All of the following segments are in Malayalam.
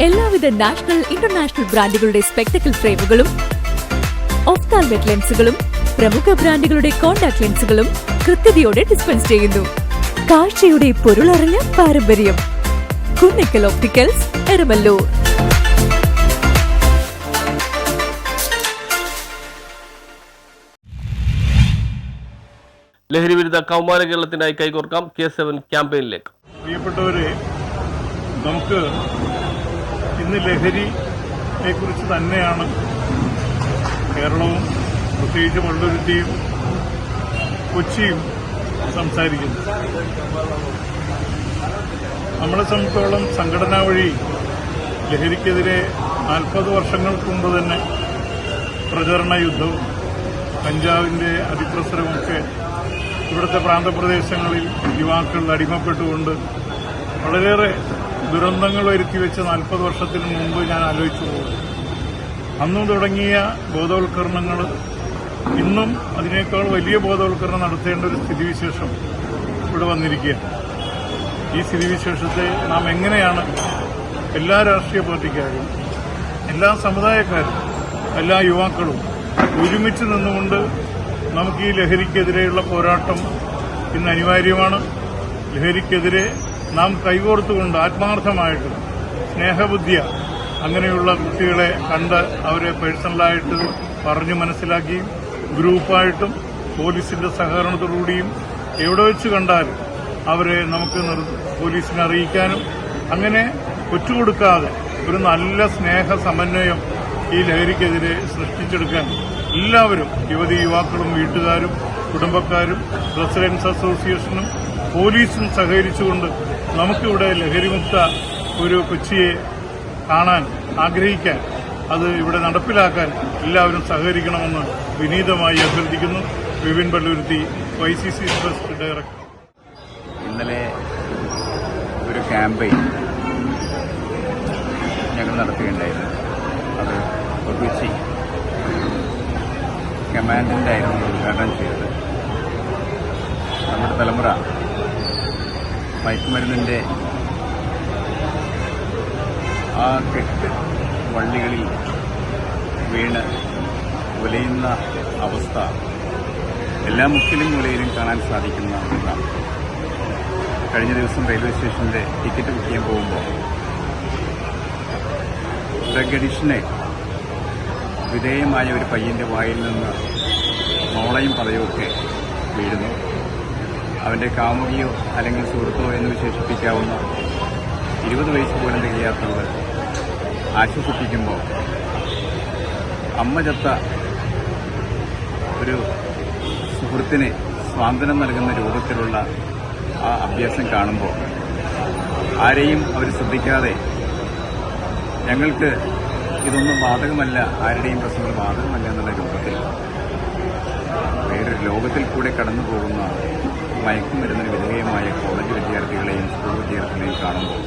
എല്ലാവിധ നാഷണൽ ഇന്റർനാഷണൽ ബ്രാൻഡുകളുടെ സ്പെക്ടക്കിൾ ഫ്രെയിമുകളും ഒഫ്താൽമെറ്റ് ലെൻസുകളും പ്രമുഖ ബ്രാൻഡുകളുടെ കോൺടാക്ട് ലെൻസുകളും കൃത്യതയോടെ ഡിസ്പെൻസ് ചെയ്യുന്നു. കാഴ്ചയുടെ പൊരുളറിഞ്ഞ പാരമ്പര്യം. കുന്നിക്കൽ ഒപ്റ്റിക്കൽസ്, എരമല്ലൂർ. ലഹരി വിരുദ്ധ കൗമാര കേരളത്തിനായി കൈകോർക്കാം K7 ക്യാമ്പയിനിലേക്ക്. പ്രിയപ്പെട്ടവരെ, നമുക്ക് ഇന്ന് ലഹരിയെ കുറിച്ച് തന്നെയാണ് കേരളവും പ്രത്യേകിച്ച് വള്ളുരുത്തിയും കൊച്ചിയും സംസാരിക്കുന്നത്. നമ്മളെ സംബന്ധിച്ചോളം സംഘടന വഴി ലഹരിക്കെതിരെ 40 വർഷങ്ങൾക്ക് മുമ്പ് തന്നെ പ്രചരണ യുദ്ധവും കഞ്ചാവിന്റെ അതിപ്രസരമൊക്കെ ഇവിടുത്തെ പ്രാന്തപ്രദേശങ്ങളിൽ യുവാക്കൾ അടിമപ്പെട്ടുകൊണ്ട് വളരെയേറെ ദുരന്തങ്ങൾ വരുത്തി വെച്ച 40 വർഷത്തിന് മുമ്പ് ഞാൻ ആലോചിച്ചു പോകും. അന്നും തുടങ്ങിയ ബോധവൽക്കരണങ്ങൾ ഇന്നും അതിനേക്കാൾ വലിയ ബോധവൽക്കരണം നടത്തേണ്ട ഒരു സ്ഥിതിവിശേഷം ഇവിടെ വന്നിരിക്കുകയാണ്. ഈ സ്ഥിതിവിശേഷത്തെ നാം എങ്ങനെയാണ് എല്ലാ രാഷ്ട്രീയ പാർട്ടിക്കാരും, എല്ലാ സമുദായക്കാരും, എല്ലാ യുവാക്കളും ഒരുമിച്ച് നിന്നുകൊണ്ട് നമുക്ക് ഈ ലഹരിക്കെതിരെയുള്ള പോരാട്ടം ഇന്ന് അനിവാര്യമാണ്. ലഹരിക്കെതിരെ നാം കൈകോർത്തുകൊണ്ട് ആത്മാർത്ഥമായിട്ട് സ്നേഹബുദ്ധിയ അങ്ങനെയുള്ള കുട്ടികളെ കണ്ട് അവരെ പേഴ്സണലായിട്ട് പറഞ്ഞു മനസ്സിലാക്കിയും ഗ്രൂപ്പായിട്ടും പോലീസിന്റെ സഹകരണത്തോടുകൂടിയും എവിടെ വെച്ച് കണ്ടാലും അവരെ നമുക്ക് പോലീസിനെ അറിയിക്കാനും അങ്ങനെ ഒറ്റുകൊടുക്കാതെ ഒരു നല്ല സ്നേഹ സമന്വയം ഈ ലഹരിക്കെതിരെ സൃഷ്ടിച്ചെടുക്കാൻ എല്ലാവരും, യുവതി യുവാക്കളും വീട്ടുകാരും കുടുംബക്കാരും റെസിഡൻസ് അസോസിയേഷനും പോലീസും സഹകരിച്ചുകൊണ്ട് നമുക്കിവിടെ ലഹരിമുക്ത ഒരു കൊച്ചിയെ കാണാൻ ആഗ്രഹിക്കാൻ, അത് ഇവിടെ നടപ്പിലാക്കാൻ എല്ലാവരും സഹകരിക്കണമെന്ന് വിനീതമായി അഭ്യർത്ഥിക്കുന്നു. Vipin Palluruthy, YCC trust director. ഇന്നലെ ഒരു ക്യാമ്പയിൻ ഞങ്ങൾ നടത്തുകയുണ്ടായിരുന്നു. അത് കൊച്ചി കമാൻഡന്റ് ആയിരുന്നു ഉദ്ഘാടനം ചെയ്തത്. നമ്മുടെ തലമുറ മയക്കുമരുന്നിന്റെ ആ കെട്ട് വള്ളികളിൽ വീണ് ഉലയുന്ന അവസ്ഥ എല്ലാ മുക്കിലും മൂലയിലും കാണാൻ സാധിക്കുന്ന ഒന്നാണ്. കഴിഞ്ഞ ദിവസം റെയിൽവേ സ്റ്റേഷനിലെ ടിക്കറ്റ് ബുക്ക് ചെയ്യാൻ പോകുമ്പോൾ ഡ്രഗ് അഡിക്ഷന് വിധേയമായ ഒരു പയ്യന്റെ വായിൽ നിന്ന് മോളയും പതയുമൊക്കെ വീഴുന്നു. അവന്റെ കാമുകിയോ അല്ലെങ്കിൽ സുഹൃത്തോ എന്ന് വിശേഷിപ്പിക്കാവുന്ന 20 വയസ്സ് പോലും തികയാത്തവർ ആശ്വസിപ്പിക്കുമ്പോൾ അമ്മ ചത്ത ഒരു സുഹൃത്തിന് സ്വാതന്ത്ര്യം നൽകുന്ന രൂപത്തിലുള്ള ആ അഭ്യാസം കാണുമ്പോൾ ആരെയും അവർ ശ്രദ്ധിക്കാതെ ഞങ്ങൾക്ക് ഇതൊന്നും ബാധകമല്ല, ആരുടെയും പ്രശ്നങ്ങൾ ബാധകമല്ല എന്നുള്ള രൂപത്തിൽ വേറൊരു ലോകത്തിൽ കൂടെ കടന്നു പോകുന്ന മയക്കുമരുന്നിന് വിധേയമായ കോളേജ് വിദ്യാർത്ഥികളെയും സ്കൂൾ വിദ്യാർത്ഥികളെയും കാണുമ്പോൾ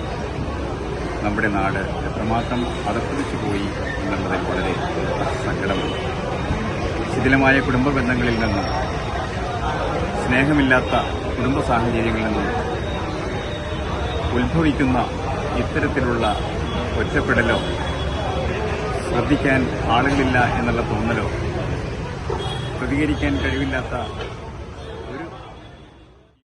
നമ്മുടെ നാട് എത്രമാത്രം പതപ്പിടിച്ചു പോയി എന്നുള്ളതിൽ വളരെ സങ്കടമുണ്ട്. ശിഥിലമായ കുടുംബ ബന്ധങ്ങളിൽ നിന്നും സ്നേഹമില്ലാത്ത കുടുംബ സാഹചര്യങ്ങളിൽ നിന്നും ഉത്ഭവിക്കുന്ന ഇത്തരത്തിലുള്ള ഒറ്റപ്പെടലോ ശ്രദ്ധിക്കാൻ ആളുകളില്ല എന്നുള്ള തോന്നലോ പ്രതികരിക്കാൻ കഴിവില്ലാത്ത